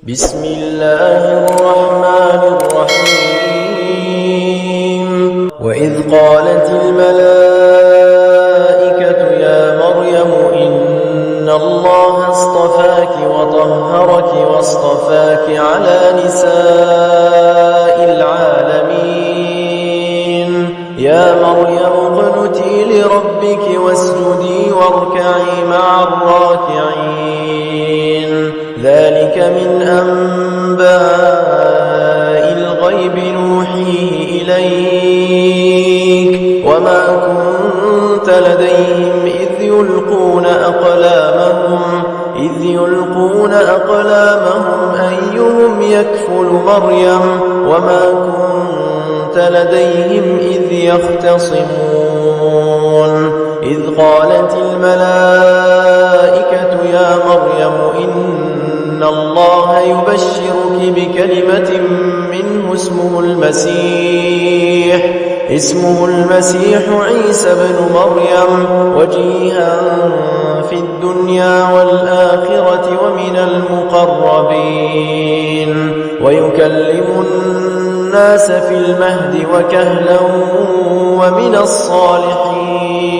بسم الله الرحمن الرحيم وإذ قالت الملائكة يا مريم إن الله اصطفاك وطهرك واصطفاك على نساء العالمين يا مريم اقنتي لربك واسجدي واركعي مع الراكعين ذلك من أنباء الغيب نوحيه إليك وما كنت لديهم إذ يلقون أقلامهم أيهم يكفل مريم وما كنت لديهم إذ يختصمون إذ قالت الملائكة يا مريم إن الله يبشرك بكلمة منه اسمه المسيح عيسى بن مريم وجيها في الدنيا والآخرة ومن المقربين ويكلم الناس في المهد وكهلا ومن الصالحين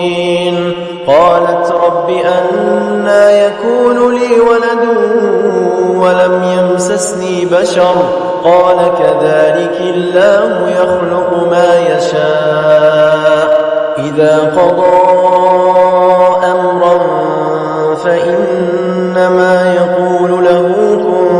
قالت رب أنى يكون لي ولد ولم يمسسني بشر قال كذلك الله يخلق ما يشاء إذا قضى أمرا فإنما يقول له كن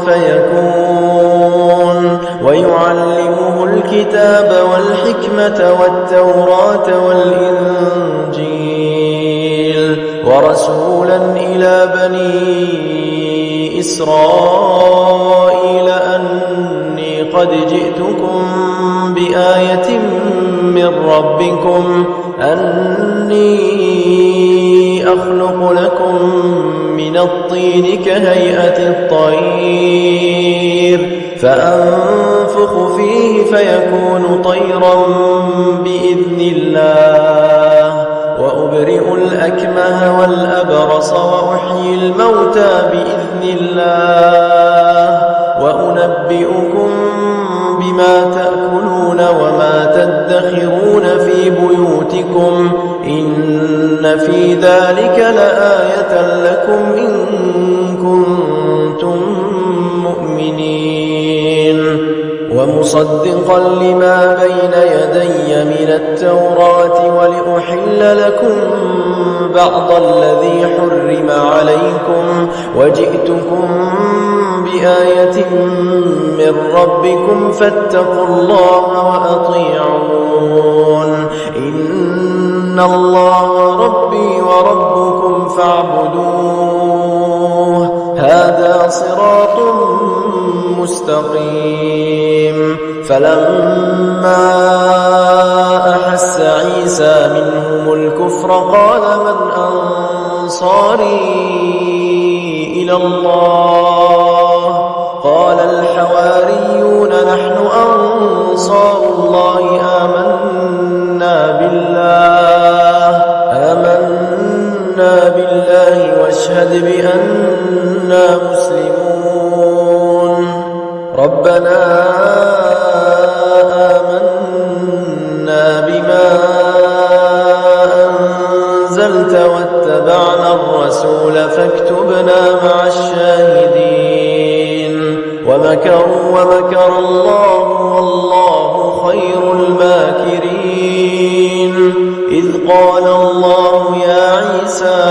فيكون ويعلمه الكتاب والحكمة والتوراة والإنجيل ورسولا إلى بني إسرائيل أني قد جئتكم بآية من ربكم أني أخلق لكم من الطين كهيئة الطير فأنفخ فيه فيكون طيرا بإذن الله وأبرئ الأكمه والأبرص وأحيي الموتى بإذن الله وأنبئكم بما تأكلون وما تدخرون في بيوتكم إن في ذلك لآية لكم إن كنتم مؤمنين ومصدقا لما بين يدي من التوراة ولأحل لكم بعض الذي حرم عليكم وجئتكم بآية من ربكم فاتقوا الله وأطيعون إن الله ربي وربكم فاعبدوه هذا صراط مستقيم فلما أحس عيسى منهم الكفر قال من أنصاري إلى الله قال الحواريون نحن أنصار الله آمنا بالله واشهد بأننا مسلمون ربنا آمنا بما أنزلت واتبعنا الرسول فاكتبنا مع الشاهدين ومكروا ومكر الله والله خير الماكرين إذ قال الله يا عيسى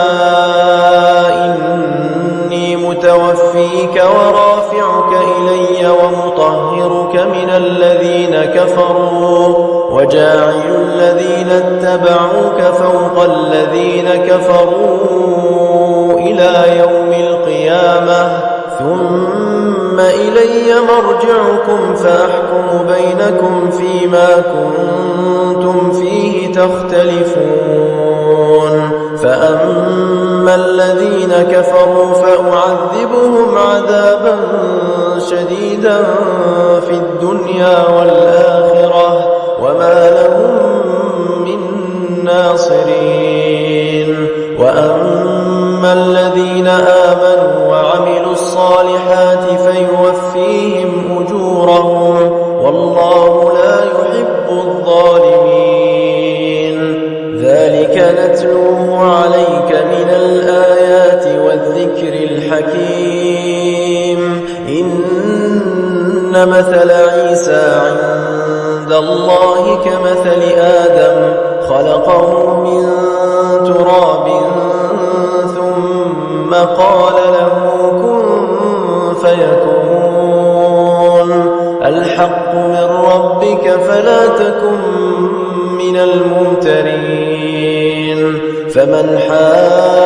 إني متوفيك ورافعك إلي ومطهرك من الذين كفروا وجاعل الذين اتبعوك فوق الذين كفروا إلى يوم القيامة ثم إلي مرجعكم فأحكم بينكم فيما كنتم فيه تختلفون فأما الذين كفروا فأعذبهم عذابا شديدا في الدنيا والآخرة وما لهم من ناصرين وأما الذين آمنوا وعملوا الصالحات الصالحات فيوفيهم أجورهم والله لا يحب الظالمين. ذلك نتلوه عليك من الآيات والذكر الحكيم. إن مثل عيسى عند الله كمثل آدم خلقه من تراب ثم قال له كن فيكون. الحق من ربك فلا تكن من الممترين. فمن حاجك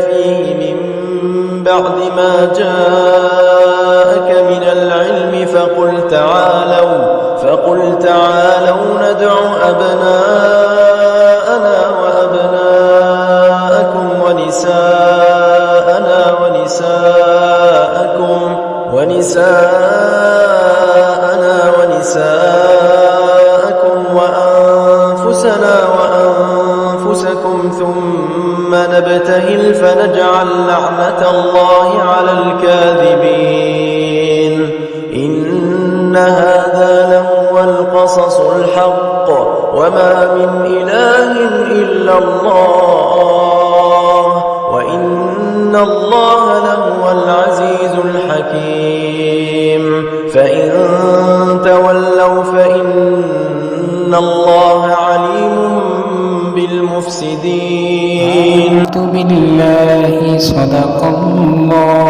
فيه من بعد ما جاءك من العلم فقل تعالوا ندع أبناءنا وأبناءكم ونساءنا ونساءكم وأنفسنا وأنفسكم ثم نبتهل فنجعل لعنة الله على الكاذبين. إن هذا لهو القصص الحق وما من إله إلا الله وإن الله لهو العزيز الحكيم. فإن تولوا فإن الله عليم بالمفسدين. أعوذ بالله صدق الله